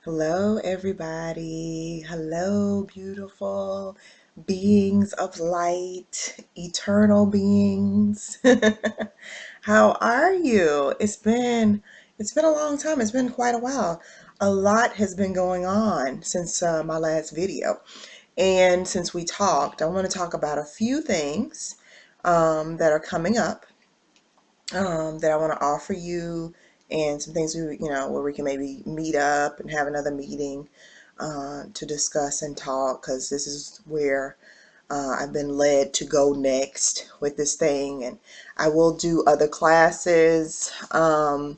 Hello, everybody. Hello, beautiful beings of light, eternal beings. How are you? It's been a long time. It's been quite a while. A lot has been going on since my last video. And since we talked, I want to talk about a few things that are coming up that I want to offer you, and some things where we can maybe meet up and have another meeting to discuss and talk, because this is where I've been led to go next with this thing. And I will do other classes. I'm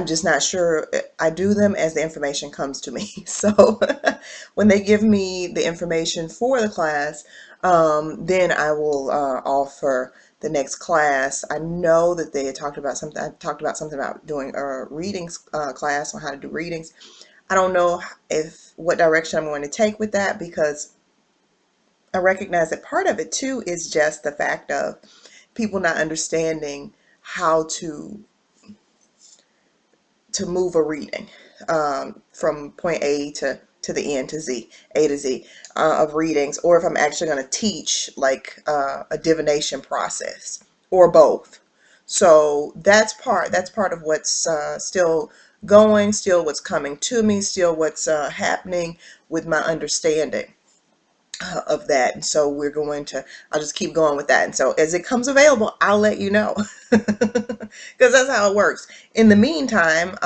just not sure. I do them as the information comes to me. So when they give me the information for the class, then I will offer the next class. I know that they had talked about something. I talked about something about doing a readings class on how to do readings. I don't know if what direction I'm going to take with that, because I recognize that part of it too is just the fact of people not understanding how to move a reading from point A to the end, to Z, A to Z of readings, or if I'm actually going to teach like a divination process, or both. So that's part of what's still going, still what's coming to me, still what's happening with my understanding of that. And so I'll just keep going with that. And so as it comes available, I'll let you know, because that's how it works. In the meantime,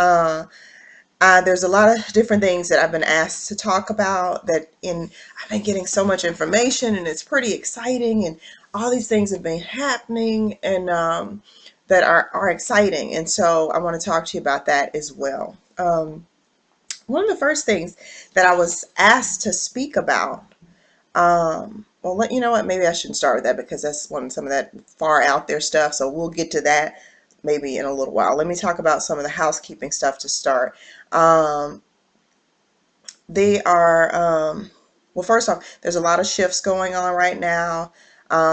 there's a lot of different things that I've been asked to talk about, I've been getting so much information, and it's pretty exciting, and all these things have been happening, and that are exciting. And so I want to talk to you about that as well. One of the first things that I was asked to speak about, you know what? Maybe I shouldn't start with that, because that's some of that far out there stuff. So we'll get to that maybe in a little while. Let me talk about some of the housekeeping stuff to start. Um, they are, well, first off, there's a lot of shifts going on right now.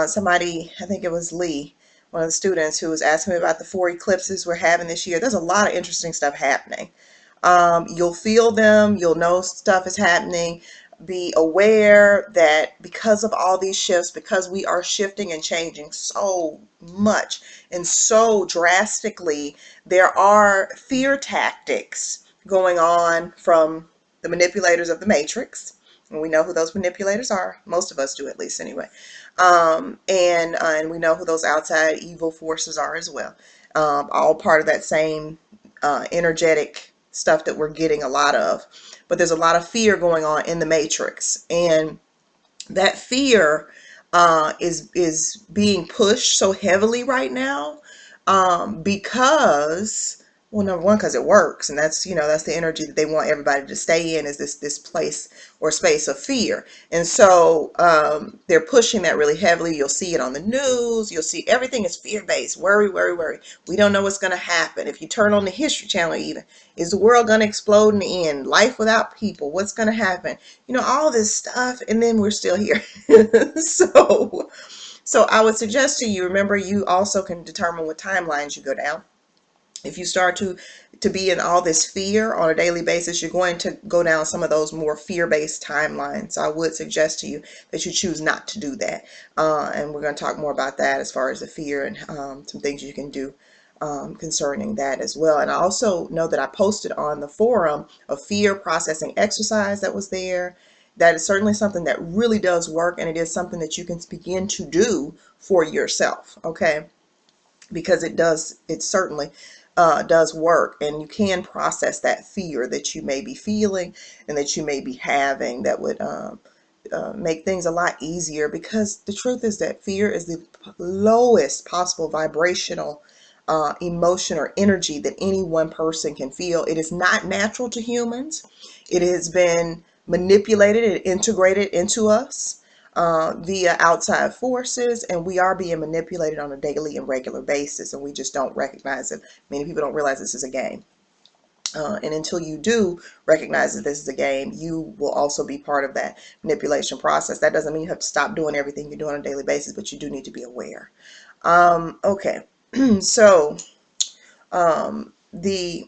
Somebody, I think it was Lee, one of the students, who was asking me about the 4 eclipses we're having this year. There's a lot of interesting stuff happening. You'll feel them, you'll know stuff is happening. Be aware that because of all these shifts, because we are shifting and changing so much and so drastically, there are fear tactics going on from the manipulators of the matrix. And we know who those manipulators are. Most of us do, at least, anyway. And we know who those outside evil forces are as well. All part of that same energetic stuff that we're getting a lot of. But there's a lot of fear going on in the matrix, and that fear is being pushed so heavily right now, because, well, number one, because it works, and that's the energy that they want everybody to stay in, is this place or space of fear. And so they're pushing that really heavily. You'll see it on the news. You'll see everything is fear-based. Worry, worry, worry. We don't know what's going to happen. If you turn on the History Channel, even, is the world going to explode in the end? Life without people, what's going to happen? All this stuff, and then we're still here. so so I would suggest to you, remember, you also can determine what timelines you go down. If you start to be in all this fear on a daily basis, you're going to go down some of those more fear-based timelines. So I would suggest to you that you choose not to do that. And we're going to talk more about that as far as the fear, and some things you can do concerning that as well. And I also know that I posted on the forum a fear processing exercise that was there. That is certainly something that really does work, and it is something that you can begin to do for yourself, okay? Because it certainly does work, and you can process that fear that you may be feeling and that you may be having. That would make things a lot easier, because the truth is that fear is the lowest possible vibrational emotion or energy that any one person can feel. It is not natural to humans. It has been manipulated and integrated into us via outside forces, and we are being manipulated on a daily and regular basis, and we just don't recognize it. Many people don't realize this is a game. And until you do recognize that this is a game, you will also be part of that manipulation process. That doesn't mean you have to stop doing everything you do on a daily basis, but you do need to be aware. Okay, so the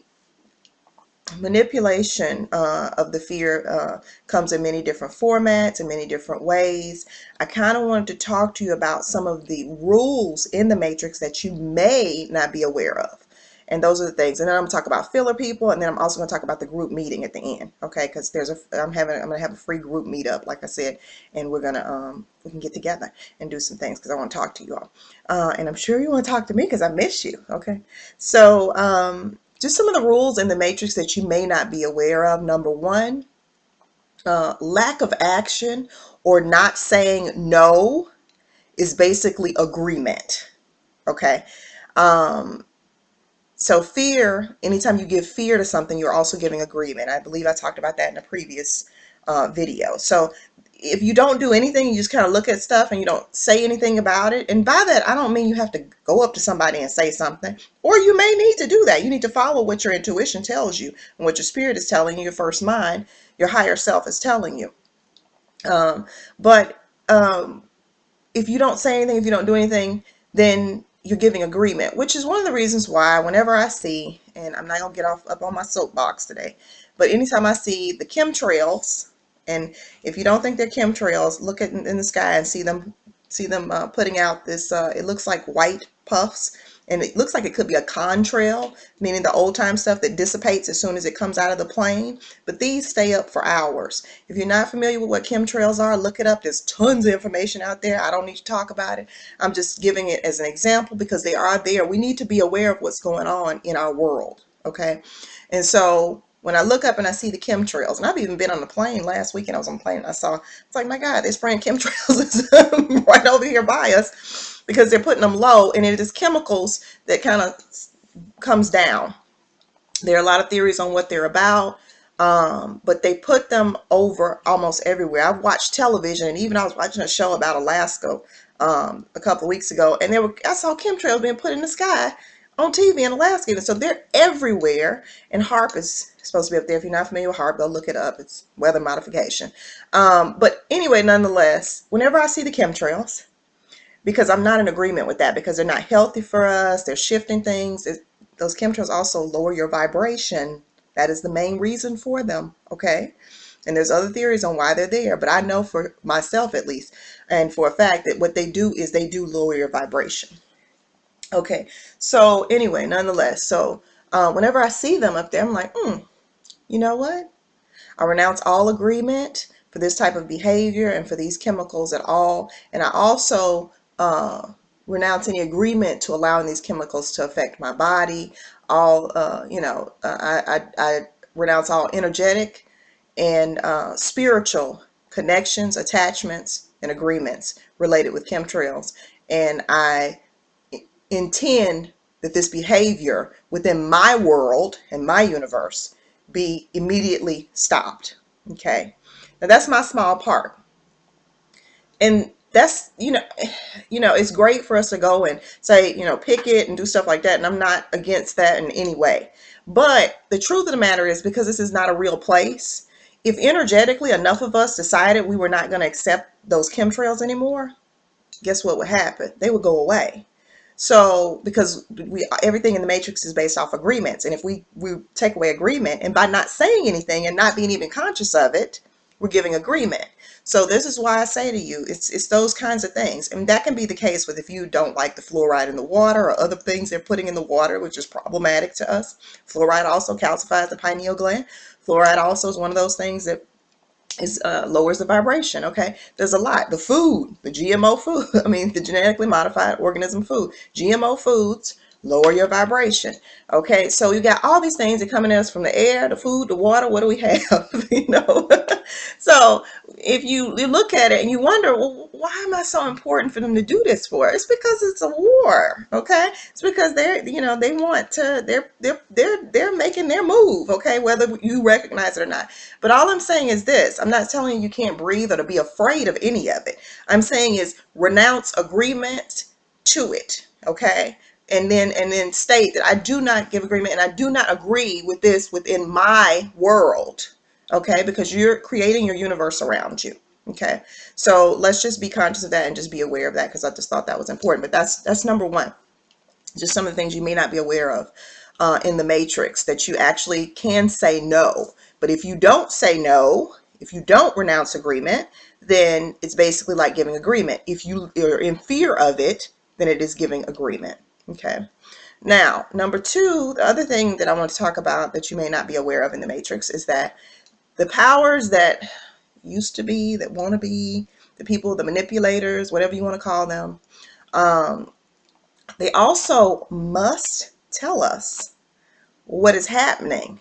Manipulation of the fear comes in many different formats and many different ways. I kind of wanted to talk to you about some of the rules in the matrix that you may not be aware of. And those are the things. And then I'm going to talk about filler people, and then I'm also going to talk about the group meeting at the end, okay? Because I'm going to have a free group meetup, like I said, and we can get together and do some things because I want to talk to you all. And I'm sure you want to talk to me because I miss you, okay? So, just some of the rules in the matrix that you may not be aware of. Number one, lack of action or not saying no is basically agreement. Okay. Um, so fear, anytime you give fear to something, you're also giving agreement. I believe I talked about that in a previous video. So if you don't do anything, you just kind of look at stuff and you don't say anything about it. And by that, I don't mean you have to go up to somebody and say something, or you may need to do that. You need to follow what your intuition tells you and what your spirit is telling you, your first mind, your higher self is telling you. But if you don't say anything, if you don't do anything, then you're giving agreement, which is one of the reasons why whenever I see, and I'm not going to get up on my soapbox today, but anytime I see the chemtrails, and if you don't think they're chemtrails, look at in the sky and see them putting out this, it looks like white puffs, and it looks like it could be a contrail, meaning the old time stuff that dissipates as soon as it comes out of the plane. But these stay up for hours. If you're not familiar with what chemtrails are, look it up. There's tons of information out there. I don't need to talk about it. I'm just giving it as an example because they are there. We need to be aware of what's going on in our world. Okay. And so when I look up and I see the chemtrails, and I've even been on the plane last weekend, I was on the plane and I saw, it's like, my God, they're spraying chemtrails right over here by us because they're putting them low, and it is chemicals that kind of comes down. There are a lot of theories on what they're about, but they put them over almost everywhere. I've watched television, and even I was watching a show about Alaska a couple of weeks ago, and I saw chemtrails being put in the sky on TV in Alaska. And so they're everywhere, and HARP is supposed to be up there. If you're not familiar with HARP, go look it up. It's weather modification. But anyway, nonetheless, whenever I see the chemtrails, because I'm not in agreement with that, because they're not healthy for us, they're shifting things. Those chemtrails also lower your vibration. That is the main reason for them, okay? And there's other theories on why they're there, but I know for myself at least, and for a fact, that what they do is they do lower your vibration. Okay, so anyway, nonetheless, so whenever I see them up there, I'm like, you know what? I renounce all agreement for this type of behavior and for these chemicals at all. And I also renounce any agreement to allowing these chemicals to affect my body. I renounce all energetic and spiritual connections, attachments, and agreements related with chemtrails. And I intend that this behavior within my world and my universe be immediately stopped. Okay, now that's my small part, and that's it's great for us to go and say, picket and do stuff like that, and I'm not against that in any way. But the truth of the matter is, because this is not a real place, if energetically enough of us decided we were not going to accept those chemtrails anymore, guess what would happen? They would go away. So because everything in the matrix is based off agreements, and if we take away agreement, and by not saying anything and not being even conscious of it, we're giving agreement. So this is why I say to you, it's those kinds of things. And that can be the case with if you don't like the fluoride in the water or other things they're putting in the water, which is problematic to us. Fluoride also calcifies the pineal gland. Fluoride also is one of those things that lowers the vibration. Okay, there's a lot. The food, the GMO food, I mean the genetically modified organism food, GMO foods lower your vibration. Okay, so you got all these things that coming at us from the air, the food, the water. What do we have? So if you look at it and you wonder, well, why am I so important for them to do this for? It's because it's a war. Okay, it's because they want to, they're making their move. Okay, whether you recognize it or not. But all I'm saying is this: I'm not telling you can't breathe or to be afraid of any of it. I'm saying is renounce agreement to it. Okay. And then state that I do not give agreement and I do not agree with this within my world. Okay, because you're creating your universe around you. Okay, so let's just be conscious of that and just be aware of that, because I just thought that was important. But that's number one. Just some of the things you may not be aware of. in the matrix, that you actually can say no. But if you don't say no, if you don't renounce agreement, then it's basically like giving agreement. If you are in fear of it, then it is giving agreement. Okay. Now, number two, the other thing that I want to talk about that you may not be aware of in the matrix is that the powers that used to be, that want to be, the people, the manipulators, whatever you want to call them, um, they also must tell us what is happening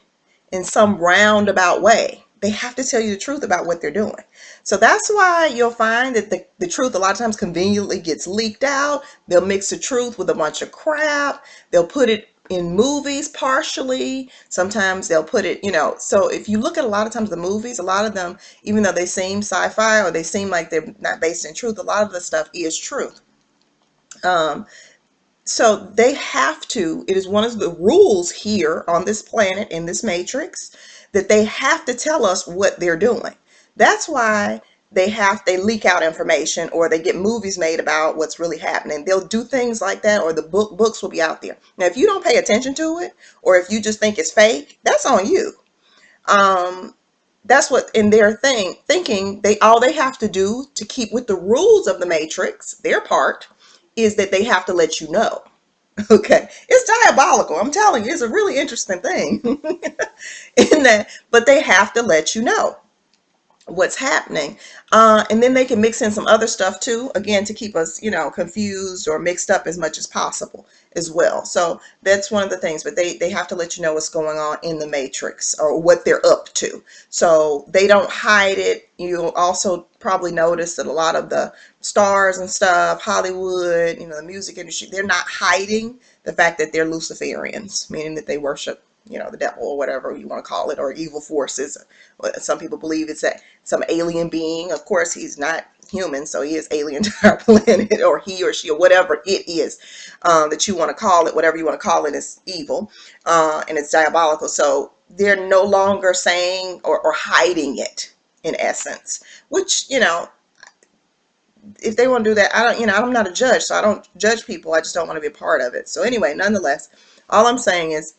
in some roundabout way. They have to tell you the truth about what they're doing. So that's why you'll find that the truth a lot of times conveniently gets leaked out. They'll mix the truth with a bunch of crap. They'll put it in movies partially. Sometimes they'll put it, so if you look at a lot of times the movies, a lot of them, even though they seem sci-fi or they seem like they're not based in truth, a lot of the stuff is truth. Um, so they have to, it is one of the rules here on this planet, in this matrix, that they have to tell us what they're doing. That's why they leak out information, or they get movies made about what's really happening. They'll do things like that, or the books will be out there. Now, if you don't pay attention to it, or if you just think it's fake, that's on you. Um, that's what in their thinking, all they have to do to keep with the rules of the matrix, their part, is that they have to let you know. Okay, it's diabolical. I'm telling you, it's a really interesting thing in that, but they have to let you know what's happening. And then they can mix in some other stuff too, again, to keep us, confused or mixed up as much as possible as well. So that's one of the things, but they have to let you know what's going on in the matrix, or what they're up to. So they don't hide it. You'll also probably notice that a lot of the stars and stuff, Hollywood, the music industry, they're not hiding the fact that they're Luciferians, meaning that they worship, the devil, or whatever you want to call it, or evil forces. Some people believe it's some alien being. Of course, he's not human, so he is alien to our planet, or he or she, or whatever it is that you want to call it. Whatever you want to call it is evil, and it's diabolical. So they're no longer saying or hiding it, in essence, which, if they want to do that, I'm not a judge, so I don't judge people. I just don't want to be a part of it. So anyway, nonetheless, all I'm saying is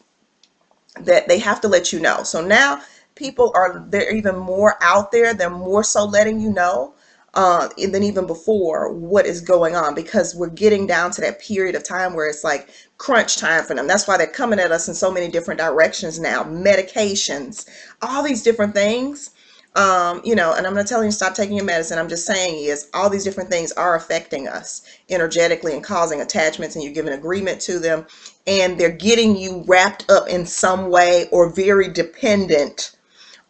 that they have to let you know. So now they're even more out there. They're more so letting you know than even before what is going on, because we're getting down to that period of time where it's like crunch time for them. That's why they're coming at us in so many different directions now. Medications, all these different things. And I'm not telling you to stop taking your medicine. I'm just saying is all these different things are affecting us energetically and causing attachments, and you're giving agreement to them, and they're getting you wrapped up in some way or very dependent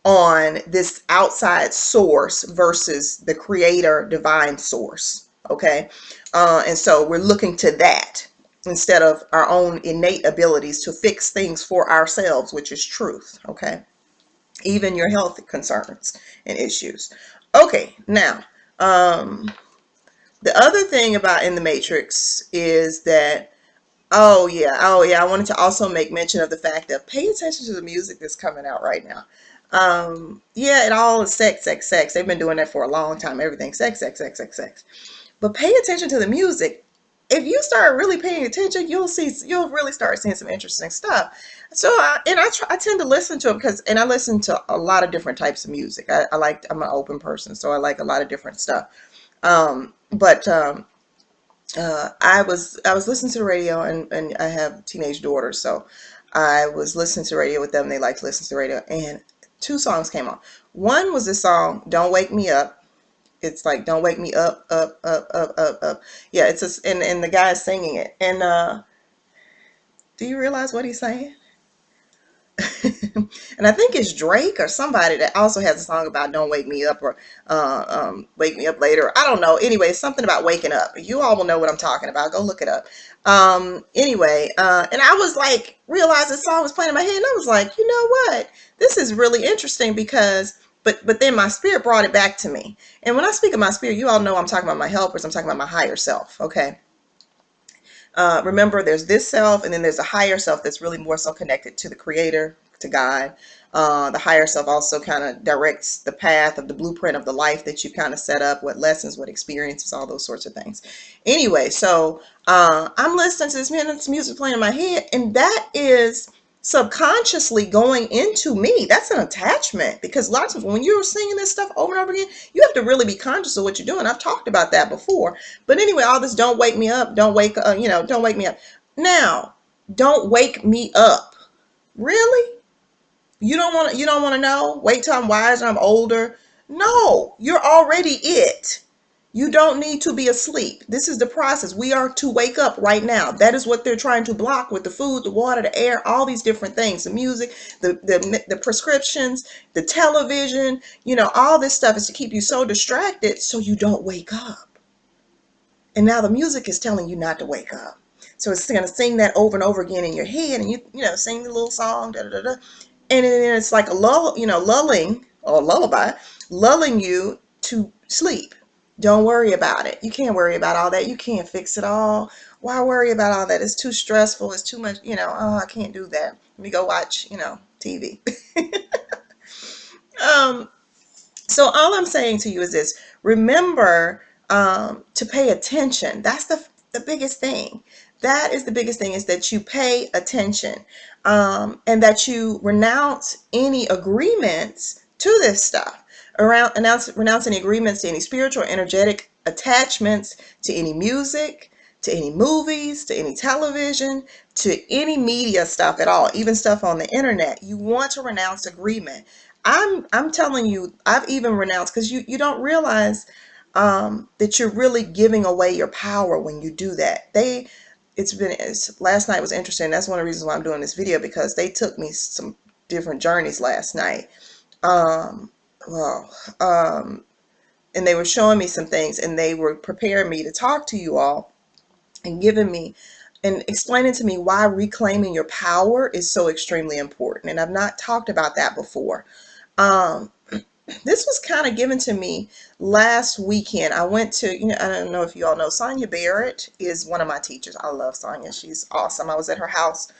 on this outside source versus the creator divine source. Okay. And so we're looking to that instead of our own innate abilities to fix things for ourselves, which is truth. Okay. Even your health concerns and issues. Okay, now, the other thing about in the matrix is that, oh yeah, I wanted to also make mention of the fact that pay attention to the music that's coming out right now. Yeah, it all is sex, sex, sex. They've been doing that for a long time. Everything sex, sex, sex, sex, sex. But pay attention to the music. If you start really paying attention, you'll really start seeing some interesting stuff. So I tend to listen to it and I listen to a lot of different types of music. I'm an open person, so I like a lot of different stuff. But I was listening to the radio, and I have teenage daughters, so I was listening to radio with them. They like to listen to the radio, and two songs came on. One was the song "Don't Wake Me Up." It's like "Don't Wake Me Up, up, up, up, up, up." Yeah, and the guy is singing it. And do you realize what he's saying? And I think it's Drake or somebody that also has a song about "Don't Wake Me Up," or "Wake Me Up Later." I don't know. Anyway, it's something about waking up. You all will know what I'm talking about. Go look it up. Anyway, and I was like, realized this song was playing in my head, and I was like, you know what? This is really interesting because. But then my spirit brought it back to me. And when I speak of my spirit, you all know I'm talking about my helpers. I'm talking about my higher self. Okay. Remember, there's this self, and then there's a higher self that's really more so connected to the creator, to God. The higher self also kind of directs the path of the blueprint of the life that you've kind of set up, what lessons, what experiences, all those sorts of things. Anyway, so I'm listening to this music playing in my head, and that is subconsciously going into me. That's an attachment, because lots of when you're singing this stuff over and over again, you have to really be conscious of what you're doing. I've talked about that before. But anyway, all this "don't wake me up," "don't wake," "don't wake me up." Now, don't wake me up. Really? You don't want to know? Wait till I'm wiser, I'm older. No, you're already it. You don't need to be asleep. This is the process. We are to wake up right now. That is what they're trying to block with the food, the water, the air, all these different things, the music, the prescriptions, the television, all this stuff is to keep you so distracted so you don't wake up. And now the music is telling you not to wake up. So it's going to sing that over and over again in your head, and you sing the little song, da da da da, and then it's like a lulling or lullaby, lulling you to sleep. Don't worry about it. You can't worry about all that. You can't fix it all. Why worry about all that? It's too stressful. It's too much. Oh, I can't do that. Let me go watch, TV. um, so all I'm saying to you is this: remember to pay attention. That's the biggest thing. That is the biggest thing, is that you pay attention, and that you renounce any agreements to this stuff. Renounce any agreements to any spiritual, energetic attachments to any music, to any movies, to any television, to any media stuff at all, even stuff on the internet. You want to renounce agreement. I'm telling you, I've even renounced, because you don't realize that you're really giving away your power when you do that. Last night was interesting. That's one of the reasons why I'm doing this video, because they took me some different journeys last night. Um, well, and they were showing me some things, and they were preparing me to talk to you all, and giving me and explaining to me why reclaiming your power is so extremely important. And I've not talked about that before. Um, this was kind of given to me last weekend. I went to, I don't know if you all know, Sonia Barrett is one of my teachers. I love Sonia. She's awesome. I was at her house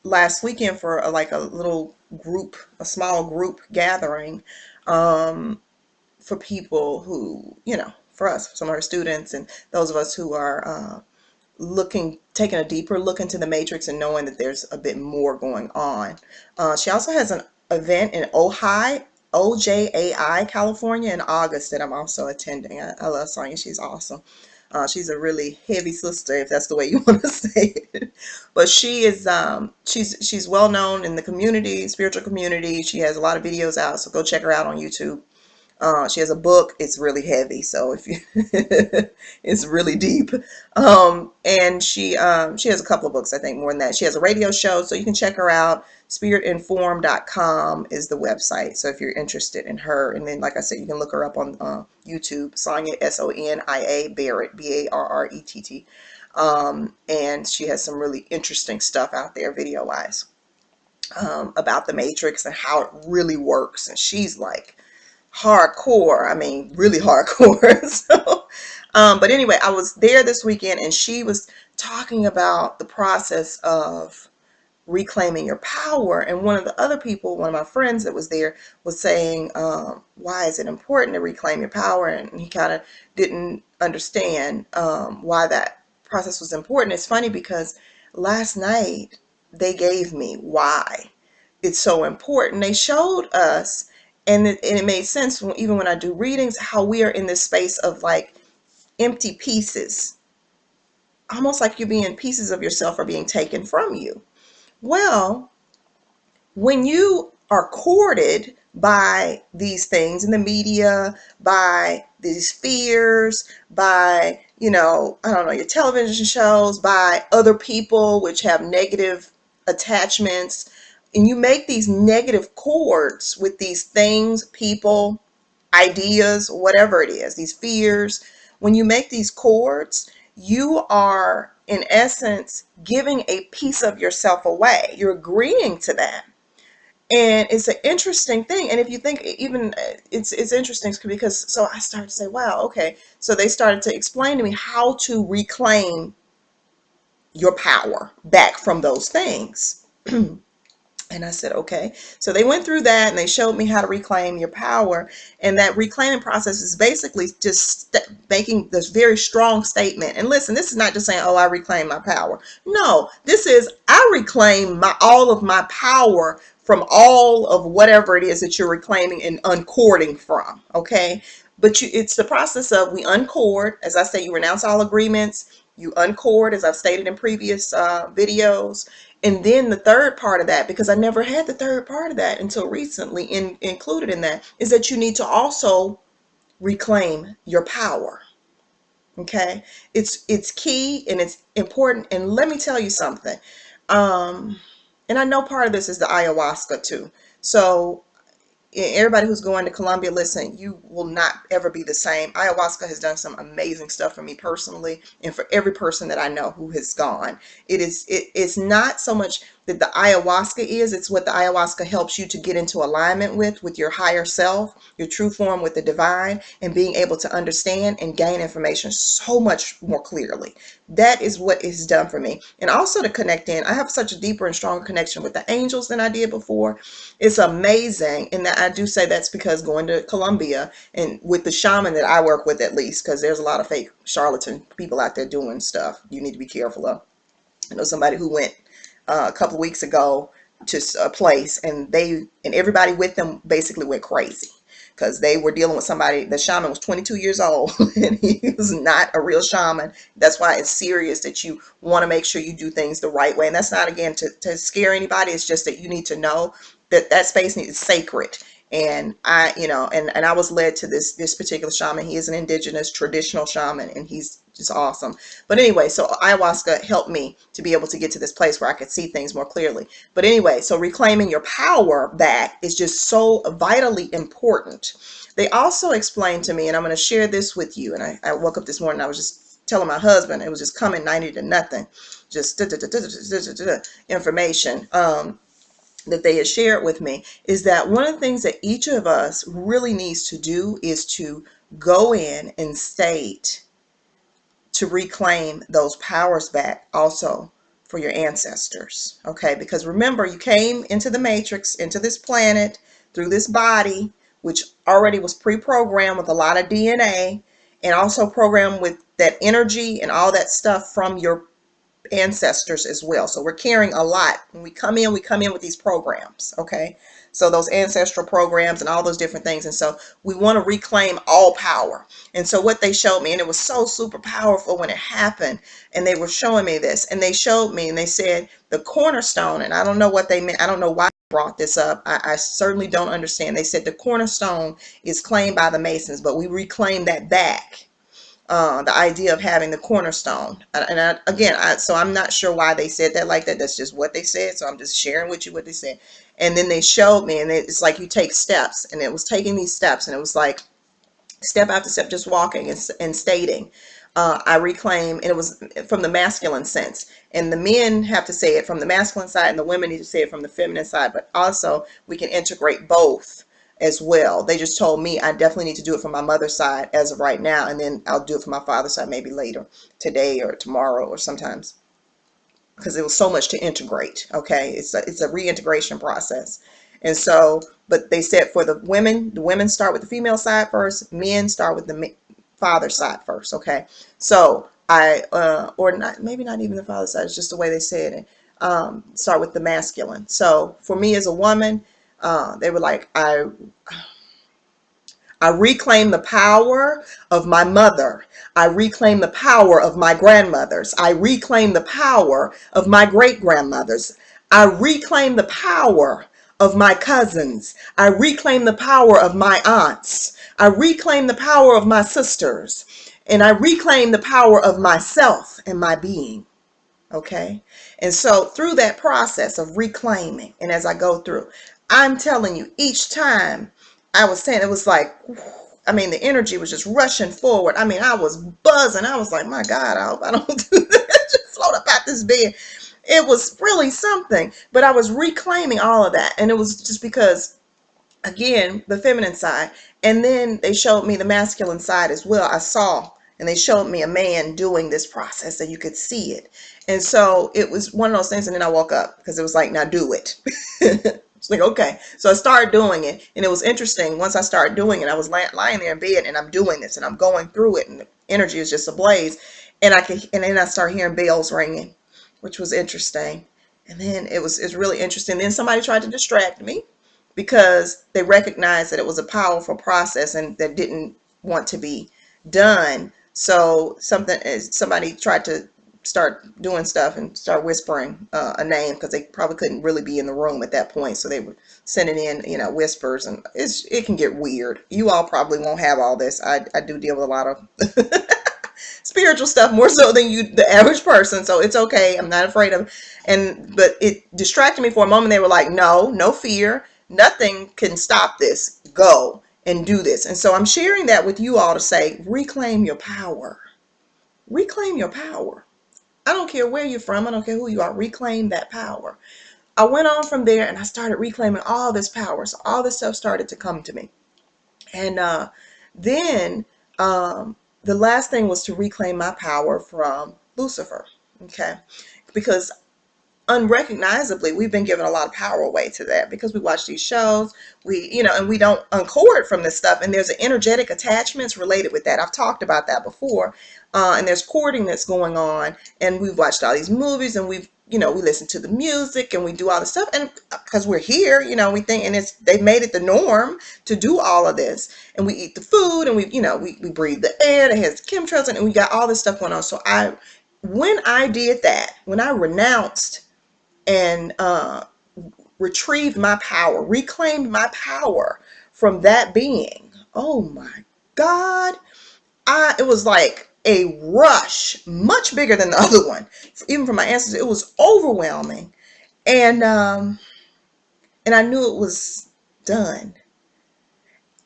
last weekend for like a little group, a small group gathering for people who, for us, some of her students, and those of us who are taking a deeper look into the matrix and knowing that there's a bit more going on. She also has an event in OJAI, California in August that I'm also attending. I love Sonya. She's awesome. She's a really heavy sister, if that's the way you want to say it. But she's well known in the community, spiritual community. She has a lot of videos out, so go check her out on YouTube. She has a book. It's really heavy, so if you it's really deep. And she has a couple of books, I think, more than that. She has a radio show, so you can check her out. spiritinform.com is the website, so if you're interested in her. And then, like I said, you can look her up on YouTube, Sonia, Sonia Barrett, Barrett. And she has some really interesting stuff out there video wise, about the matrix and how it really works. And she's like hardcore. I mean, really hardcore. So, but anyway, I was there this weekend, and she was talking about the process of reclaiming your power. And one of the other people, one of my friends that was there, was saying, why is it important to reclaim your power? And he kind of didn't understand why that process was important. It's funny, because last night they gave me why it's so important. They showed us, and it made sense even when I do readings, how we are in this space of like empty pieces, almost like pieces of yourself are being taken from you. Well, when you are courted by these things in the media, by these fears, by, I don't know, your television shows, by other people which have negative attachments, and you make these negative cords with these things, people, ideas, whatever it is, these fears, when you make these cords, you are in essence giving a piece of yourself away. You're agreeing to that. And it's an interesting thing. And if you think, even it's interesting, because so I started to say, wow, okay. So they started to explain to me how to reclaim your power back from those things. And I said, okay. So they went through that and they showed me how to reclaim your power. And that reclaiming process is basically just making this very strong statement. And listen, this is not just saying, oh, I reclaim my power. No, this is, I reclaim all of my power from all of whatever it is that you're reclaiming and uncording from. Okay. But it's the process of, we uncord, as I say, you renounce all agreements, you uncord, as I've stated in previous videos. And then the third part of that, because I never had the third part of that until recently included in that, is that you need to also reclaim your power. Okay. It's key and it's important. And let me tell you something. Um, and I know part of this is the ayahuasca too. So everybody who's going to Colombia, listen, you will not ever be the same. Ayahuasca has done some amazing stuff for me personally, and for every person that I know who has gone. It's not so much that the ayahuasca is, it's what the ayahuasca helps you to get into alignment with your higher self, your true form with the divine, and being able to understand and gain information so much more clearly. That is what it's done for me. And also to connect in, I have such a deeper and stronger connection with the angels than I did before. It's amazing. And that I do say that's because going to Colombia and with the shaman that I work with, at least, because there's a lot of fake charlatan people out there doing stuff you need to be careful of. I know somebody who went a couple of weeks ago to a place, and everybody with them basically went crazy because they were dealing with somebody. The shaman was 22 years old and he was not a real shaman. That's why it's serious that you want to make sure you do things the right way. And that's not, again, to scare anybody. It's just that you need to know that that space is sacred. And and I was led to this particular shaman. He is an indigenous traditional shaman, and he's just awesome. But anyway, so ayahuasca helped me to be able to get to this place where I could see things more clearly. But anyway, so reclaiming your power back is just so vitally important. They also explained to me, and I'm going to share this with you. And I woke up this morning, I was just telling my husband, it was just coming 90 to nothing, just information. That they had shared with me is that one of the things that each of us really needs to do is to go in and state to reclaim those powers back also for your ancestors. Okay, because remember, you came into the matrix, into this planet, through this body, which already was pre-programmed with a lot of DNA, and also programmed with that energy and all that stuff from your ancestors as well. So we're carrying a lot. When we come in with these programs. Okay, so those ancestral programs and all those different things. And so we want to reclaim all power. And so what they showed me, and it was so super powerful when it happened, and they were showing me this, and they showed me, and they said the cornerstone, and I don't know what they meant. I don't know why I brought this up. I certainly don't understand. They said the cornerstone is claimed by the Masons, but we reclaim that back. The idea of having the cornerstone. So I'm not sure why they said that like that. That's just what they said. So I'm just sharing with you what they said. And then they showed me, and it's like you take steps, and it was taking these steps, and it was like step after step, just walking and stating, I reclaim, and it was from the masculine sense. And the men have to say it from the masculine side, and the women need to say it from the feminine side. But also, we can integrate both as well. They just told me I definitely need to do it from my mother's side as of right now, and then I'll do it from my father's side maybe later, today or tomorrow or sometimes, because it was so much to integrate. Okay, it's a reintegration process. And so, but they said for the women start with the female side first, men start with the father side first. Okay, so or not, maybe not even the father side, it's just the way they said it. Start with the masculine. So for me as a woman, they were like, I reclaim the power of my mother. I reclaim the power of my grandmothers. I reclaim the power of my great grandmothers. I reclaim the power of my cousins. I reclaim the power of my aunts. I reclaim the power of my sisters. And I reclaim the power of myself and my being. Okay. And so through that process of reclaiming, and as I go through, I'm telling you, each time I was saying, it was like, I mean, the energy was just rushing forward. I mean, I was buzzing. I was like, my God, I hope I don't do that. Just float up out this bed. It was really something, but I was reclaiming all of that. And it was just because, again, the feminine side. And then they showed me the masculine side as well. I saw, and they showed me a man doing this process, and you could see it. And so it was one of those things. And then I woke up because it was like, now do it. It's like, okay. So I started doing it, and it was interesting. Once I started doing it, I was lying there in bed, and I'm doing this, and I'm going through it, and the energy is just ablaze. And then I started hearing bells ringing, which was interesting. And then it's really interesting. Then somebody tried to distract me because they recognized that it was a powerful process and that didn't want to be done. So somebody tried to start doing stuff and start whispering a name, because they probably couldn't really be in the room at that point. So they were sending in, whispers, and it can get weird. You all probably won't have all this. I do deal with a lot of spiritual stuff, more so than the average person. So it's okay. I'm not afraid of. But it distracted me for a moment. They were like, no fear. Nothing can stop this. Go and do this. And so I'm sharing that with you all to say, reclaim your power. Reclaim your power. I don't care where you're from. I don't care who you are. Reclaim that power. I went on from there, and I started reclaiming all this power. So all this stuff started to come to me. And then the last thing was to reclaim my power from Lucifer. Okay. Because unrecognizably, we've been giving a lot of power away to that, because we watch these shows, and we don't uncord from this stuff. And there's an energetic attachments related with that. I've talked about that before. And there's courting that's going on, and we've watched all these movies, and we listen to the music, and we do all this stuff. And because we're here, we think, and they've made it the norm to do all of this. And we eat the food, and we breathe the air that has chemtrails, and we got all this stuff going on. So when I did that, when I renounced and retrieved my power, reclaimed my power from that being, oh my God, it was like a rush, much bigger than the other one. Even from my ancestors, it was overwhelming. And I knew it was done.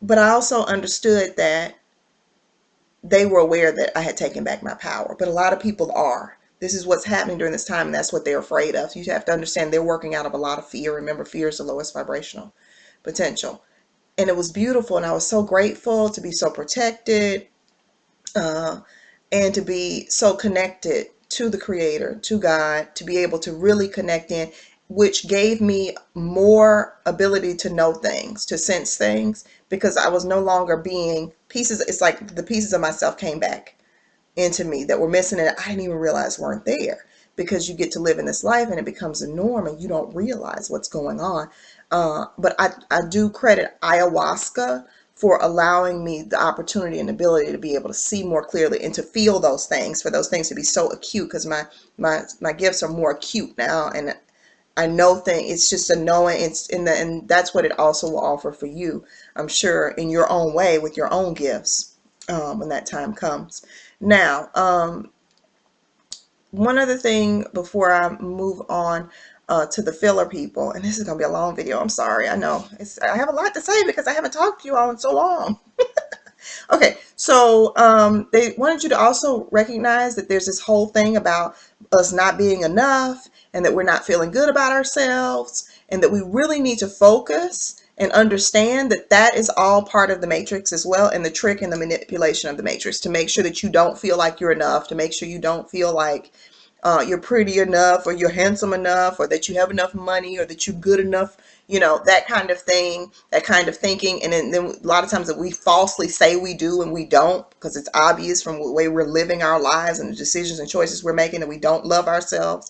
But I also understood that they were aware that I had taken back my power. But a lot of people are. This is what's happening during this time, and that's what they're afraid of. You have to understand they're working out of a lot of fear. Remember, fear is the lowest vibrational potential. And it was beautiful, and I was so grateful to be so protected, and to be so connected to the Creator, to God, to be able to really connect in, which gave me more ability to know things, to sense things, because I was no longer being pieces. It's like the pieces of myself came back into me that were missing, and I didn't even realize weren't there, because you get to live in this life and it becomes a norm, and you don't realize what's going on. But I do credit ayahuasca for allowing me the opportunity and ability to be able to see more clearly and to feel those things, for those things to be so acute, because my gifts are more acute now, and I know things. It's just a knowing. And that's what it also will offer for you, I'm sure, in your own way, with your own gifts, when that time comes. Now, one other thing before I move on to the filler people, and this is going to be a long video. I'm sorry. I know I have a lot to say because I haven't talked to you all in so long. Okay, so they wanted you to also recognize that there's this whole thing about us not being enough, and that we're not feeling good about ourselves, and that we really need to focus and understand that that is all part of the matrix as well, and the trick and the manipulation of the matrix, to make sure that you don't feel like you're enough, to make sure you don't feel like you're pretty enough, or you're handsome enough, or that you have enough money, or that you're good enough, that kind of thing, that kind of thinking. And then a lot of times that we falsely say we do and we don't, because it's obvious from the way we're living our lives and the decisions and choices we're making that we don't love ourselves.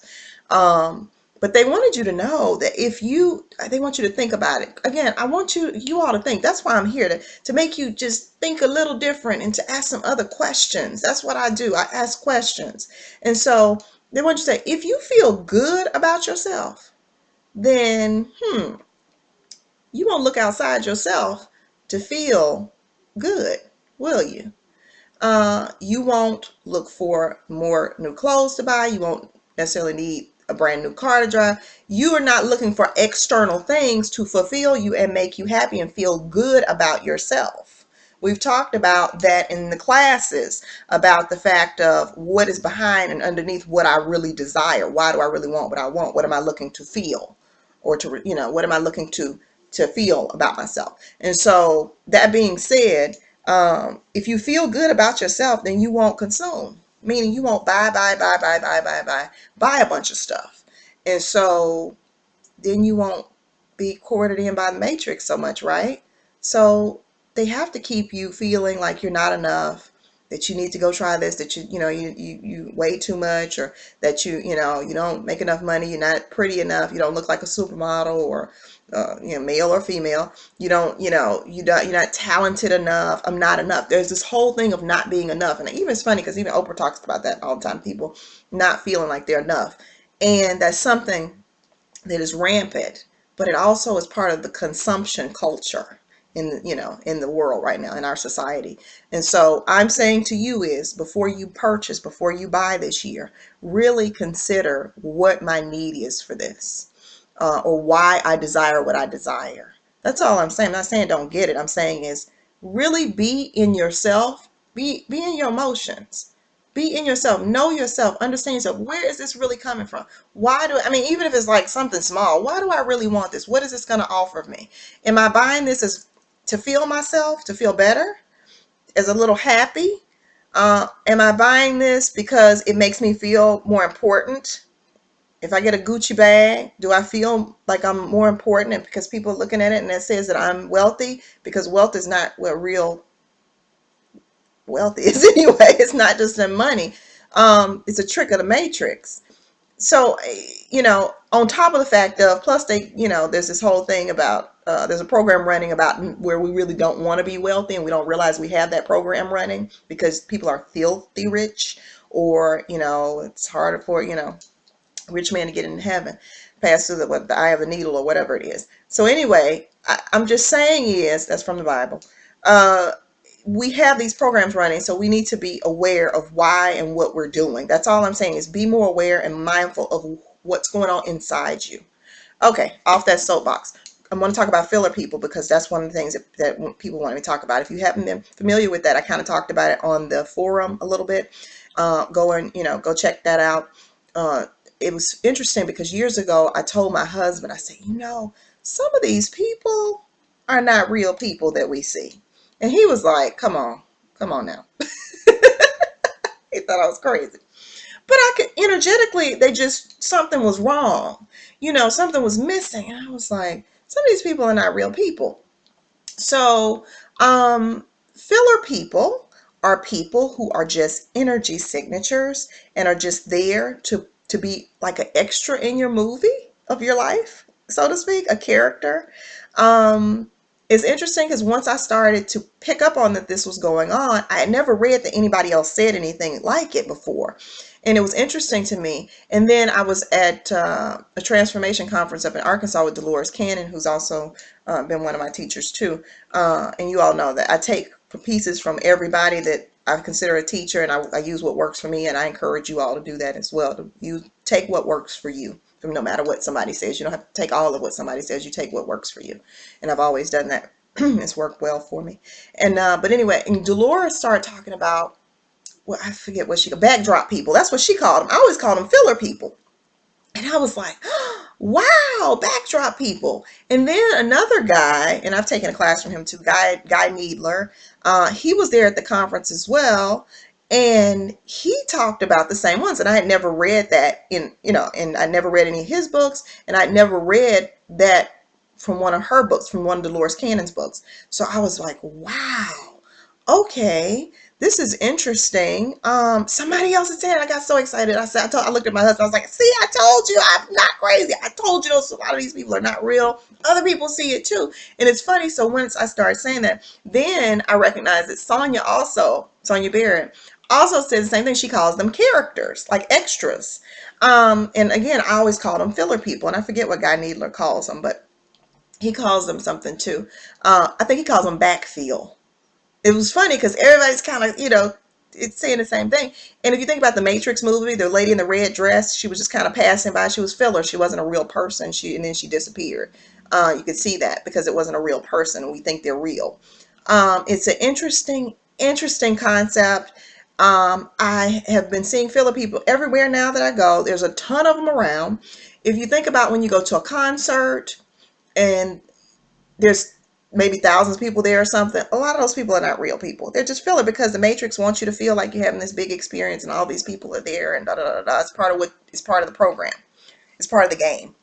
But they wanted you to know that they want you to think about it. Again, I want you all to think. That's why I'm here, to make you just think a little different and to ask some other questions. That's what I do. I ask questions. And so they want you to say, if you feel good about yourself, then, you won't look outside yourself to feel good, will you? You won't look for more new clothes to buy. You won't necessarily need a brand new car to drive. You are not looking for external things to fulfill you and make you happy and feel good about yourself. We've talked about that in the classes, about the fact of what is behind and underneath what I really desire. Why do I really want what I want? What am I looking to feel? Or what am I looking to feel about myself? And so that being said, If you feel good about yourself, then you won't consume, meaning you won't buy a bunch of stuff. And so then you won't be quartered in by the matrix so much, right? So they have to keep you feeling like you're not enough, that you need to go try this, that you weigh too much, or that you don't make enough money, you're not pretty enough, you don't look like a supermodel, or male or female, you don't, you're not talented enough. I'm not enough. There's this whole thing of not being enough, and even it's funny because even Oprah talks about that all the time. People not feeling like they're enough, and that's something that is rampant, but it also is part of the consumption culture in the world right now, in our society. And so I'm saying to you is, before you purchase, before you buy this year, really consider what my need is for this, or why I desire what I desire. That's all I'm saying. I'm not saying don't get it. I'm saying is, really be in yourself, be in your emotions. Be in yourself, know yourself, understand yourself. Where is this really coming from? I mean, even if it's like something small, why do I really want this? What is this going to offer me? Am I buying this as to feel myself, to feel better, as a little happy? Am I buying this because it makes me feel more important? If I get a Gucci bag, do I feel like I'm more important, and because people are looking at it and it says that I'm wealthy? Because wealth is not what real wealth is anyway. It's not just in money. It's a trick of the matrix. So, on top of the fact of, plus there's this whole thing about, there's a program running about where we really don't want to be wealthy, and we don't realize we have that program running because people are filthy rich, or, it's harder for, rich man to get into heaven, pass through the eye of the needle, or whatever it is. So anyway, I'm just saying is, that's from the Bible. Uh, we have these programs running, so we need to be aware of why and what we're doing. That's all I'm saying is, be more aware and mindful of what's going on inside you. Okay, off that soapbox. I'm going to talk about filler people, because that's one of the things that people want me to talk about. If you haven't been familiar with that, I kind of talked about it on the forum a little bit. Go check that out. It was interesting because years ago I told my husband, I said, some of these people are not real people that we see. And he was like, come on now. He thought I was crazy. But I could energetically, something was wrong. Something was missing. And I was like, some of these people are not real people. So, filler people are people who are just energy signatures, and are just there to be like an extra in your movie of your life, so to speak, a character. Um, it's interesting because once I started to pick up on that this was going on, I had never read that anybody else said anything like it before. And it was interesting to me. And then I was at a transformation conference up in Arkansas with Dolores Cannon, who's also been one of my teachers too. And you all know that I take pieces from everybody that I consider a teacher, and I use what works for me. And I encourage you all to do that as well. You take what works for you, no matter what somebody says. You don't have to take all of what somebody says. You take what works for you. And I've always done that. It's worked well for me. And but anyway, and Dolores started talking about, well, I forget what backdrop people. That's what she called them. I always called them filler people. And I was like, wow, backdrop people. And then another guy, and I've taken a class from him too, Guy Needler. He was there at the conference as well. And he talked about the same ones. And I had never read that and I never read any of his books. And I'd never read that from one of her books, from one of Dolores Cannon's books. So I was like, wow, okay, this is interesting. Somebody else is saying, I got so excited. I looked at my husband. I was like, see, I told you, I'm not crazy. I told you a lot of these people are not real. Other people see it too. And it's funny. So once I started saying that, then I recognized that Sonia Barrett also said the same thing. She calls them characters, like extras. And again, I always call them filler people. And I forget what Guy Needler calls them, but he calls them something too. I think he calls them backfill. It was funny because everybody's kind of, it's saying the same thing. And if you think about the Matrix movie, the lady in the red dress, she was just kind of passing by. She was filler. She wasn't a real person. And then she disappeared. You could see that because it wasn't a real person. We think they're real. It's an interesting concept. I have been seeing filler people everywhere now that I go. There's a ton of them around. If you think about when you go to a concert, and there's maybe thousands of people there or something. A lot of those people are not real people. They're just filler because the Matrix wants you to feel like you're having this big experience and all these people are there and da da da da. It's part of what it's part of the program. It's part of the game.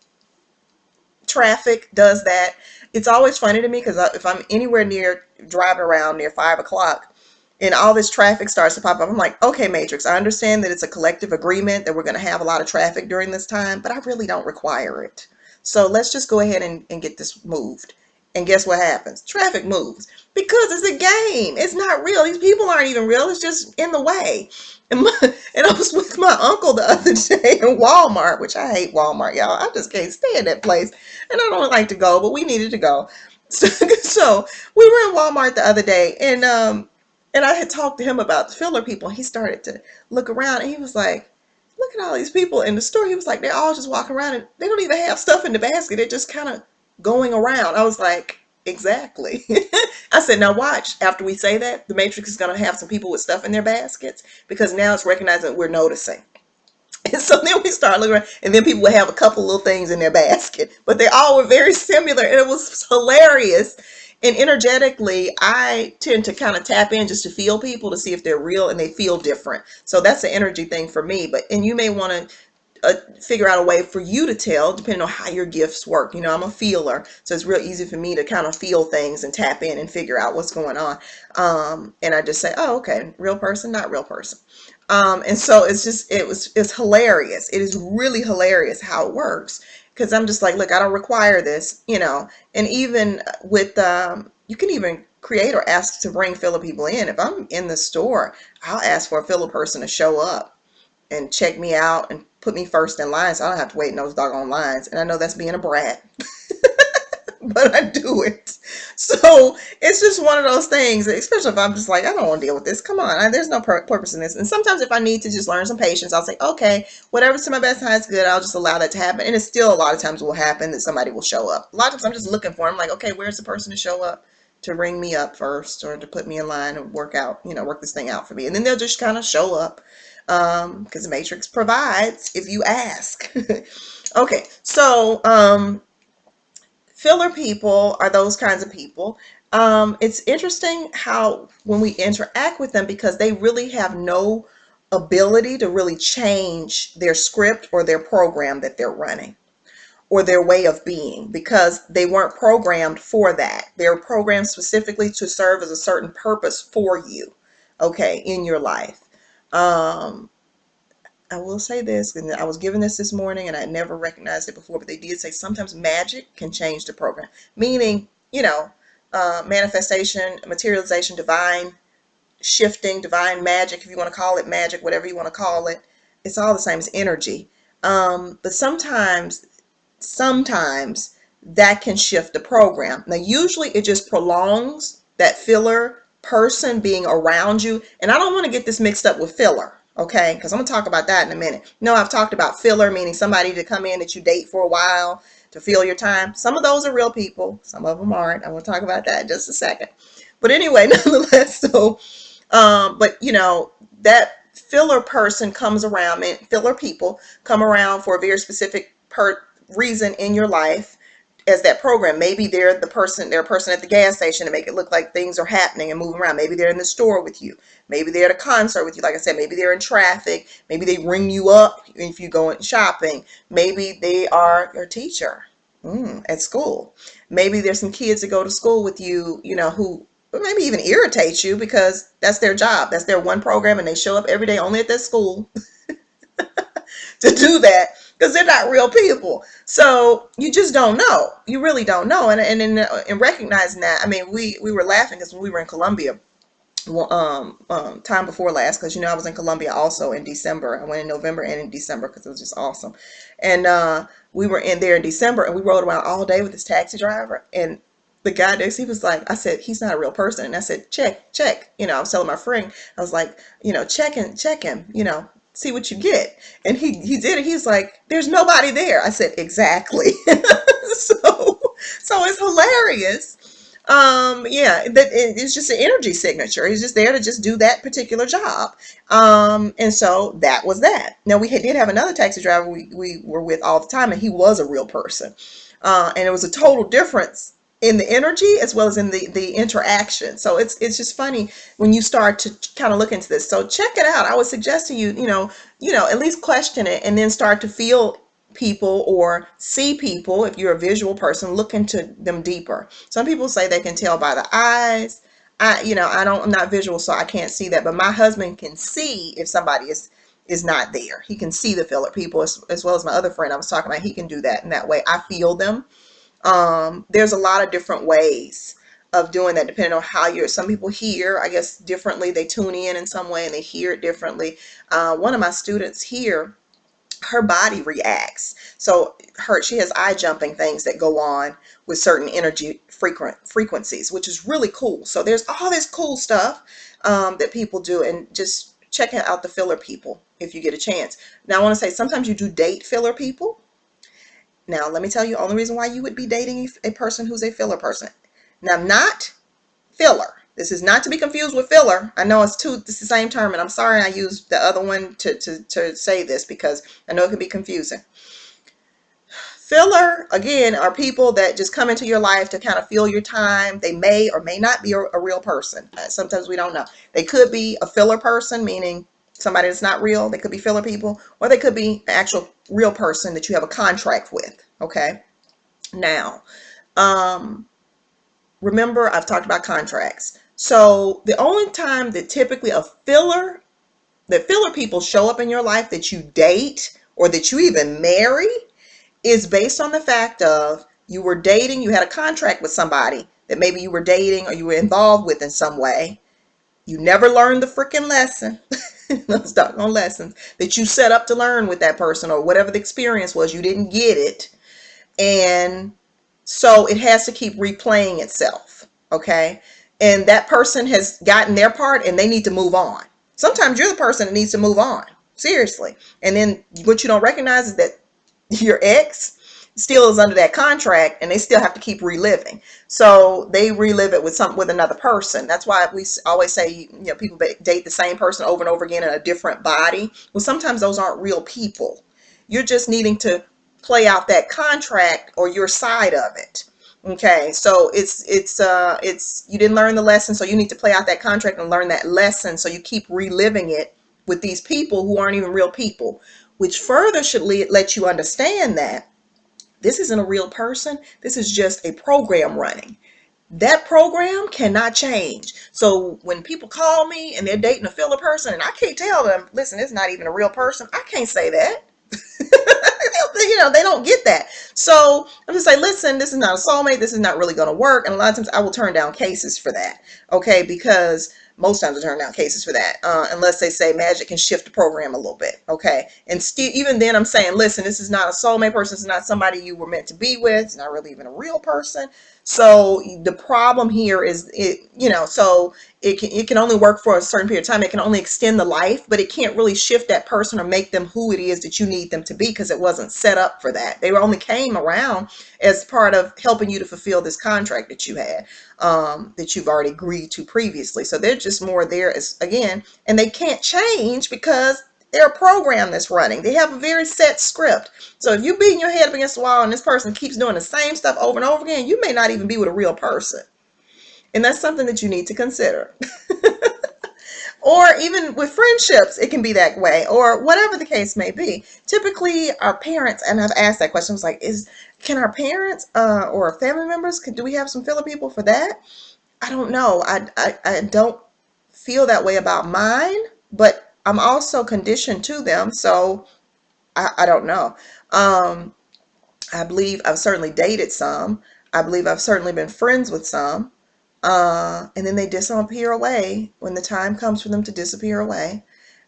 Traffic does that. It's always funny to me because if I'm anywhere near driving around near 5 o'clock and all this traffic starts to pop up, I'm like, okay, Matrix, I understand that it's a collective agreement that we're going to have a lot of traffic during this time, but I really don't require it. So let's just go ahead and get this moved. And guess what happens? Traffic moves because it's a game. It's not real. These people aren't even real. It's just in the way. And I was with my uncle the other day in Walmart, which I hate Walmart, y'all. I just can't stand that place. And I don't like to go, but we needed to go. So we were in Walmart the other day, and I had talked to him about the filler people. And he started to look around, and he was like, "Look at all these people in the store." He was like, "They're all just walking around, and they don't even have stuff in the basket. They're just kind of going around." I was like, exactly. I said, now watch. After we say that, the Matrix is going to have some people with stuff in their baskets because now it's recognizing that we're noticing. And so then we start looking around, and then people would have a couple little things in their basket, but they all were very similar, and it was hilarious. And energetically, I tend to kind of tap in just to feel people to see if they're real and they feel different. So that's an energy thing for me. And you may want to figure out a way for you to tell depending on how your gifts work. I'm a feeler, so it's real easy for me to kind of feel things and tap in and figure out what's going on. And I just say, oh, okay, real person, not real person. And so it's hilarious. It is really hilarious how it works because I'm just like, look, I don't require this, and even with, you can even create or ask to bring filler people in. If I'm in the store, I'll ask for a filler person to show up and check me out and put me first in line so I don't have to wait in those doggone lines. And I know that's being a brat, but I do it. So it's just one of those things, especially if I'm just like, I don't want to deal with this. Come on, there's no purpose in this. And sometimes if I need to just learn some patience, I'll say, okay, whatever's to my best time is good. I'll just allow that to happen. And it still a lot of times will happen that somebody will show up. A lot of times I'm just looking for them, like, okay, where's the person to show up to ring me up first or to put me in line and work this thing out for me. And then they'll just kind of show up. Because the Matrix provides if you ask. Okay, so filler people are those kinds of people. It's interesting how when we interact with them, because they really have no ability to really change their script or their program that they're running or their way of being, because they weren't programmed for that. They're programmed specifically to serve as a certain purpose for you, okay, in your life. I will say this, and I was given this morning, and I never recognized it before, but they did say sometimes magic can change the program, meaning, manifestation, materialization, divine shifting, divine magic, if you want to call it magic, whatever you want to call it. It's all the same as energy. But sometimes that can shift the program. Now, usually it just prolongs that filler person being around you. And I don't want to get this mixed up with filler, okay? Because I'm going to talk about that in a minute. No, I've talked about filler, meaning somebody to come in that you date for a while to fill your time. Some of those are real people. Some of them aren't. I want to talk about that in just a second. But anyway, nonetheless, so, that filler person comes around, and filler people come around for a very specific reason in your life as that program. Maybe they're a person at the gas station to make it look like things are happening and moving around. Maybe they're in the store with you. Maybe they're at a concert with you. Like I said, maybe they're in traffic. Maybe they ring you up if you go shopping. Maybe they are your teacher at school. Maybe there's some kids that go to school with you, who maybe even irritate you because that's their job. That's their one program, and they show up every day only at that school to do that because they're not real people. So you just don't know. You really don't know. And in recognizing that, I mean, we were laughing because when we were in Colombia, time before last, because I was in Colombia also in December. I went in November and in December because it was just awesome. And we were in there in December, and we rode around all day with this taxi driver. And the guy next, he was like, I said, he's not a real person. And I said, check. I was telling my friend, I was like, check him, see what you get. And he did it. He's like, there's nobody there. I said, exactly. So it's hilarious. It's just an energy signature. He's just there to just do that particular job. And so that was that. Now we did have another taxi driver we were with all the time, and he was a real person. And it was a total difference in the energy as well as in the interaction. So it's just funny when you start to kind of look into this. So check it out. I would suggest to you, at least question it and then start to feel people or see people. If you're a visual person, look into them deeper. Some people say they can tell by the eyes. I'm not visual, so I can't see that, but my husband can see if somebody is not there. He can see the filler people as well as my other friend I was talking about. He can do that, and that way I feel them. There's a lot of different ways of doing that depending on how some people hear, I guess, differently. They tune in some way and they hear it differently. One of my students here, her body reacts. So she has eye jumping things that go on with certain energy frequencies, which is really cool. So there's all this cool stuff that people do, and just check out the filler people if you get a chance. Now I want to say sometimes you do date filler people. Now, let me tell you, only reason why you would be dating a person who's a filler person. Now, not filler. This is not to be confused with filler. I know it's the same term, and I'm sorry I used the other one to say this because I know it can be confusing. Filler, again, are people that just come into your life to kind of fill your time. They may or may not be a real person. Sometimes we don't know. They could be a filler person, meaning somebody that's not real. They could be filler people, or they could be an actual real person that you have a contract with. Okay. Now, remember I've talked about contracts. So the only time that typically filler people show up in your life that you date or that you even marry is based on the fact of you were dating, you had a contract with somebody that maybe you were dating or you were involved with in some way. You never learned the freaking lesson, those doggone lessons that you set up to learn with that person, or whatever the experience was, you didn't get it. And so it has to keep replaying itself. Okay. And that person has gotten their part and they need to move on. Sometimes you're the person that needs to move on. Seriously. And then what you don't recognize is that your ex still is under that contract and they still have to keep reliving. So they relive it with another person. That's why we always say, people date the same person over and over again in a different body. Well, sometimes those aren't real people. You're just needing to play out that contract or your side of it. Okay. So it's you didn't learn the lesson. So you need to play out that contract and learn that lesson. So you keep reliving it with these people who aren't even real people, which further should let you understand that this isn't a real person. This is just a program running. That program cannot change. So when people call me and they're dating a filler person and I can't tell them, listen, it's not even a real person, I can't say that. They don't get that. So I'm just like, listen, this is not a soulmate. This is not really going to work. And a lot of times I will turn down cases for that. Okay. Because most times I turn down cases for that, unless they say magic can shift the program a little bit. Okay. And even then I'm saying, listen, this is not a soulmate person. It's not somebody you were meant to be with. It's not really even a real person. So the problem here is so it can only work for a certain period of time. It can only extend the life, but it can't really shift that person or make them who it is that you need them to be, because it wasn't set up for that. They only came around as part of helping you to fulfill this contract that you had, that you've already agreed to previously. So they're just more there and they can't change because they're a program that's running. They have a very set script. So if you're beating your head up against the wall and this person keeps doing the same stuff over and over again, you may not even be with a real person. And that's something that you need to consider. Or even with friendships, it can be that way, or whatever the case may be. Typically, our parents, and I've asked that question, I was like, can our parents or family members, do we have some filler people for that? I don't know. I don't feel that way about mine, but I'm also conditioned to them, so I don't know. I believe I've certainly dated some. I believe I've certainly been friends with some. And then they disappear away when the time comes for them to disappear away.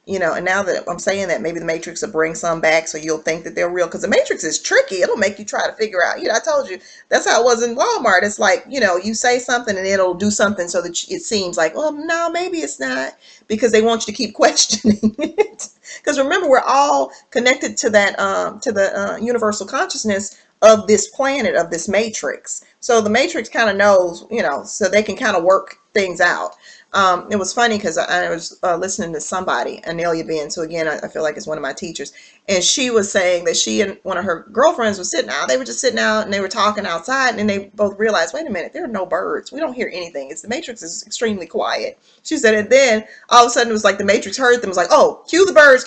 And now that I'm saying that, maybe the Matrix will bring some back so you'll think that they're real, because the Matrix is tricky. It'll make you try to figure out, I told you, that's how it was in Walmart. It's like, you say something and it'll do something so that it seems like, well, no, maybe it's not, because they want you to keep questioning it. Because remember, we're all connected to that, to the universal consciousness of this planet, of this matrix. So the matrix kind of knows, so they can kind of work things out. It was funny because I was listening to somebody, Anelia Benz, who again I feel like is one of my teachers, and she was saying that she and one of her girlfriends was sitting out. They were just sitting out and they were talking outside, and they both realized, wait a minute, there are no birds. We don't hear anything. It's the Matrix is extremely quiet. She said, and then all of a sudden it was like the Matrix heard them. It was like, oh, cue the birds,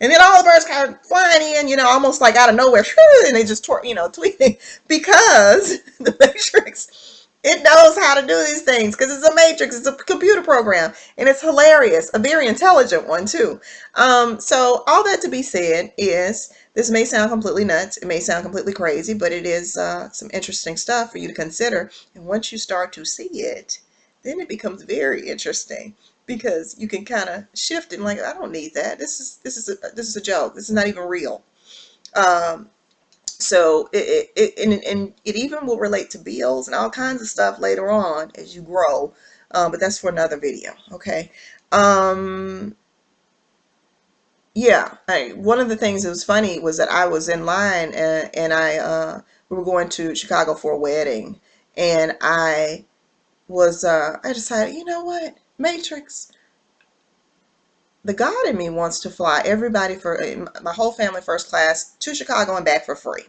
and then all the birds kind of flying in, almost like out of nowhere, and they just tweeting because the Matrix, it knows how to do these things because it's a Matrix. It's a computer program, and it's hilarious. A very intelligent one too. So all that to be said is, this may sound completely nuts. It may sound completely crazy, but it is some interesting stuff for you to consider. And once you start to see it, then it becomes very interesting because you can kind of shift it. And like, I don't need that. This is a joke. This is not even real. Um, so and it even will relate to bills and all kinds of stuff later on as you grow. But that's for another video. Okay. Um, yeah. One of the things that was funny was that I was in line, and we were going to Chicago for a wedding, and I decided, you know what, Matrix, the God in me wants to fly everybody for my whole family first class to Chicago and back for free.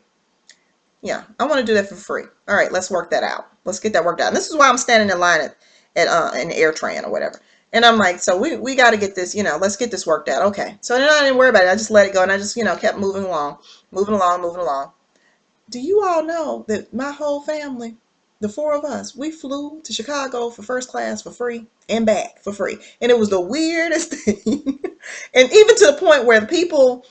Yeah, I want to do that for free. All right, let's work that out. Let's get that worked out. And this is why I'm standing in line at an AirTran or whatever. And I'm like, so we got to get this, let's get this worked out. Okay. So then I didn't worry about it. I just let it go, and I just, kept moving along, moving along, moving along. Do you all know that my whole family, the four of us, we flew to Chicago for first class for free and back for free? And it was the weirdest thing. And even to the point where the people,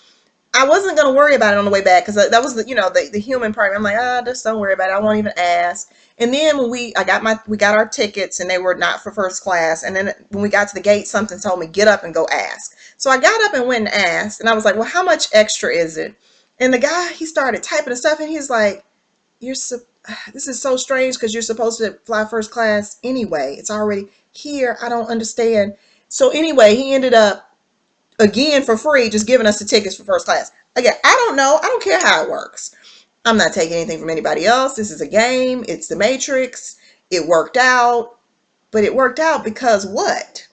I wasn't going to worry about it on the way back because that was the human part. I'm like, just don't worry about it. I won't even ask. And then when we got our tickets, and they were not for first class. And then when we got to the gate, something told me, get up and go ask. So I got up and went and asked, and I was like, well, how much extra is it? And the guy, he started typing the stuff, and he's like, this is so strange because you're supposed to fly first class anyway. It's already here. I don't understand. So anyway, he ended up, again, for free, just giving us the tickets for first class. Again, I don't know. I don't care how it works. I'm not taking anything from anybody else. This is a game. It's the Matrix. It worked out. But it worked out because what?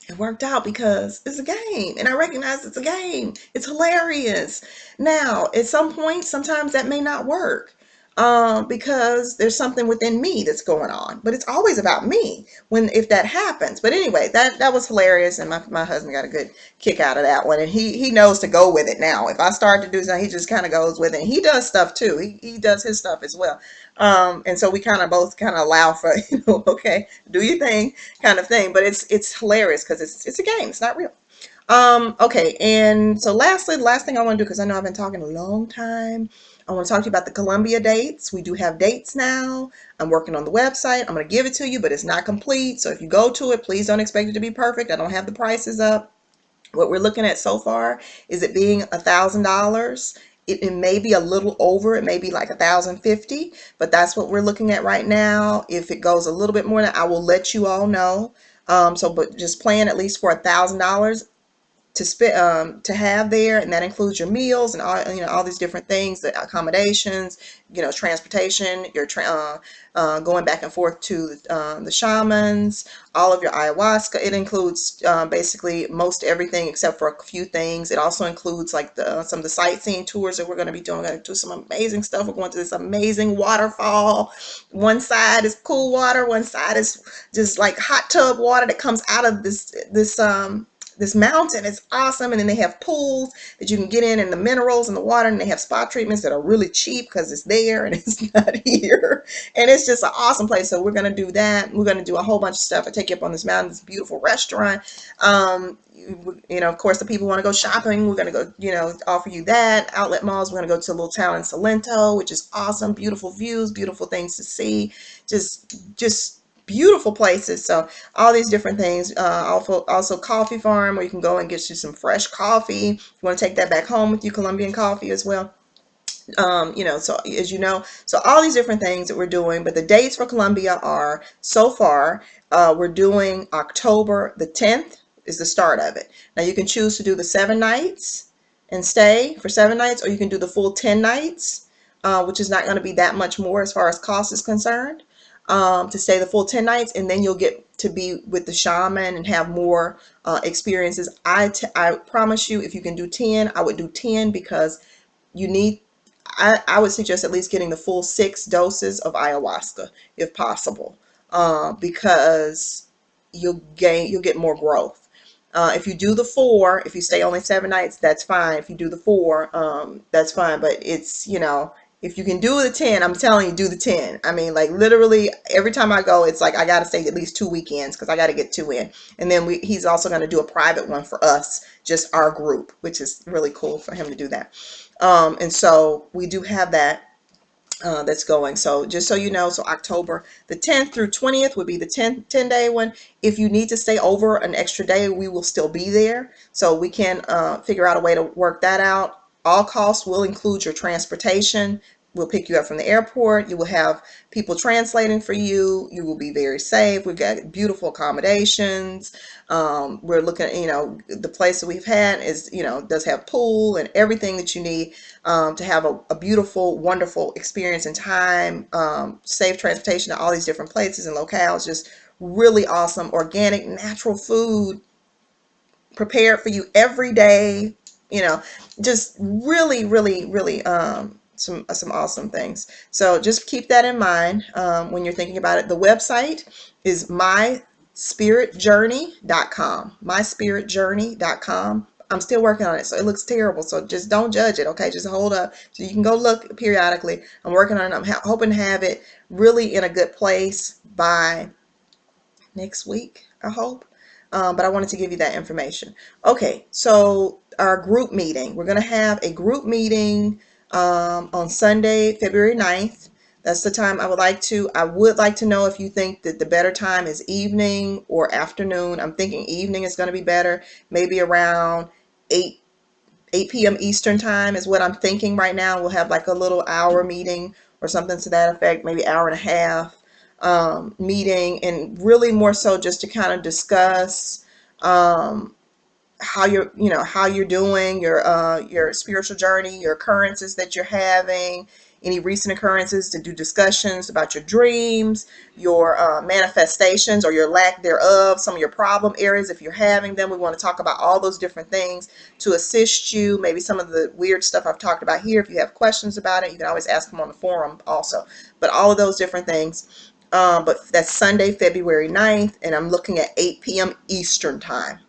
It worked out because it's a game, and I recognize it's a game. It's hilarious. Now, at some point, sometimes that may not work, because there's something within me that's going on. But it's always about me if that happens. But anyway, that was hilarious, and my husband got a good kick out of that one, and he knows to go with it now. If I start to do something, he just kind of goes with it. And he does stuff too. He does his stuff as well. And so we kind of both kind of allow for, okay, do your thing kind of thing. But it's hilarious because it's a game. It's not real. Okay, and so lastly, the last thing I want to do, because I know I've been talking a long time, I want to talk to you about the Columbia dates. We do have dates now. I'm working on the website. I'm going to give it to you, but it's not complete. So if you go to it, please don't expect it to be perfect. I don't have the prices up. What we're looking at so far is it being $1,000. It may be a little over. It may be like $1,050, but that's what we're looking at right now. If it goes a little bit more, I will let you all know. But just plan at least for $1,000 to have there, and that includes your meals and all these different things, the accommodations, transportation, your going back and forth to the shamans, all of your ayahuasca. It includes basically most everything except for a few things. It also includes like some of the sightseeing tours that we're going to be doing. We're going to do some amazing stuff. We're going to this amazing waterfall. One side is cool water, one side is just like hot tub water that comes out of this mountain. It's awesome. And then they have pools that you can get in, and the minerals in the water, and they have spa treatments that are really cheap because it's there and it's not here. And it's just an awesome place. So we're going to do that. We're going to do a whole bunch of stuff. I take you up on this mountain, this beautiful restaurant. Of course, the people want to go shopping. We're going to go, offer you that. Outlet malls. We're going to go to a little town in Salento, which is awesome. Beautiful views, beautiful things to see. Just beautiful places. So all these different things. Also coffee farm, where you can go and get you some fresh coffee. You want to take that back home with you, Colombian coffee as well. So as so all these different things that we're doing. But the dates for Columbia are, so far, we're doing October the 10th is the start of it. Now you can choose to do the 7 nights and stay for 7 nights, or you can do the full 10 nights, which is not going to be that much more as far as cost is concerned. to stay the full 10 nights, and then you'll get to be with the shaman and have more experiences. I promise you, if you can do 10, I would do 10, because you need, I would suggest at least getting the full 6 doses of ayahuasca if possible, because you'll get more growth. If you do the 4, if you stay only 7 nights, that's fine. If you do the 4, that's fine. But it's, if you can do the 10, I'm telling you, do the 10. I mean, like, literally every time I go, it's like I got to stay at least 2 weekends, because I got to get 2 in. And then he's also going to do a private one for us, just our group, which is really cool for him to do that. And so we do have that that's going. So just so you know, so October the 10th through 20th would be the 10-day one. If you need to stay over an extra day, we will still be there. So we can figure out a way to work that out. All costs will include your transportation. We'll pick you up from the airport. You will have people translating for you. You will be very safe. We've got beautiful accommodations. We're looking at, the place that we've had is, does have pool and everything that you need to have a beautiful, wonderful experience and time. Safe transportation to all these different places and locales. Just really awesome, organic, natural food prepared for you every day. You know, just really, really, really some awesome things. So just keep that in mind when you're thinking about it. The website is myspiritjourney.com. Myspiritjourney.com. I'm still working on it, so it looks terrible. So just don't judge it, okay? Just hold up. So you can go look periodically. I'm working on it. I'm hoping to have it really in a good place by next week, I hope. But I wanted to give you that information. Okay, so our group meeting. We're going to have a group meeting on Sunday, February 9th. That's the time I would like to know if you think that the better time is evening or afternoon. I'm thinking evening is going to be better, maybe around 8 p.m. Eastern time is what I'm thinking right now. We'll have like a little hour meeting or something to that effect, maybe hour and a half meeting, and really more so just to kind of discuss how you're doing your spiritual journey, your occurrences that you're having, any recent occurrences, to do discussions about your dreams, your manifestations or your lack thereof, some of your problem areas if you're having them. We want to talk about all those different things to assist you. Maybe some of the weird stuff I've talked about here, if you have questions about it, you can always ask them on the forum also. But all of those different things. But that's Sunday, February 9th, and I'm looking at 8 p.m. Eastern time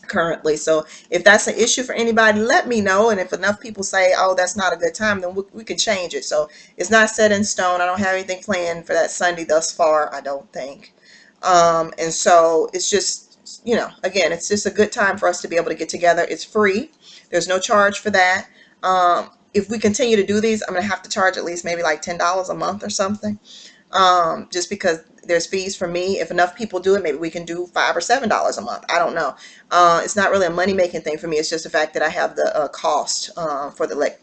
currently. So if that's an issue for anybody, let me know. And if enough people say, oh, that's not a good time, then we can change it. So it's not set in stone. I don't have anything planned for that Sunday thus far, I don't think. And so it's just, again, it's just a good time for us to be able to get together. It's free. There's no charge for that. If we continue to do these, I'm going to have to charge at least maybe like $10 a month or something. Just because there's fees for me. If enough people do it, maybe we can do $5 or $7 a month. I don't know. It's not really a money making thing for me. It's just the fact that I have the cost for the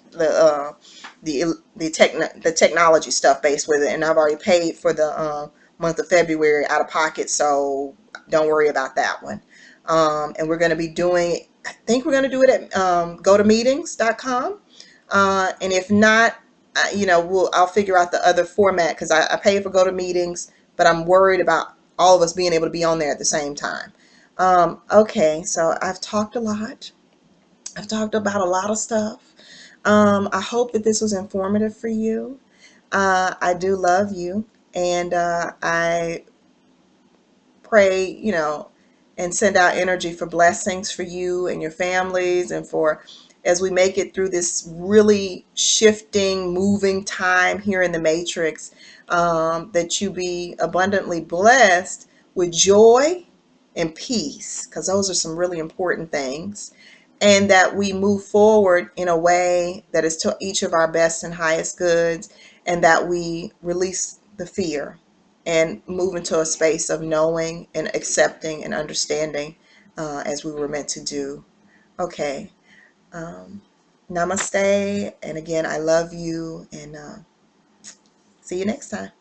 technology stuff based with it, and I've already paid for the month of February out of pocket, so don't worry about that one. And we're going to be doing, I think we're going to do it at gotomeetings.com. And if not, I'll figure out the other format, because I pay for GoToMeetings, but I'm worried about all of us being able to be on there at the same time. Okay, so I've talked a lot. I've talked about a lot of stuff. I hope that this was informative for you. I do love you, and I pray, and send out energy for blessings for you and your families, and for as we make it through this really shifting, moving time here in the matrix, that you be abundantly blessed with joy and peace, because those are some really important things, and that we move forward in a way that is to each of our best and highest goods, and that we release the fear and move into a space of knowing and accepting and understanding, as we were meant to do. Okay. Namaste. And again, I love you, and see you next time.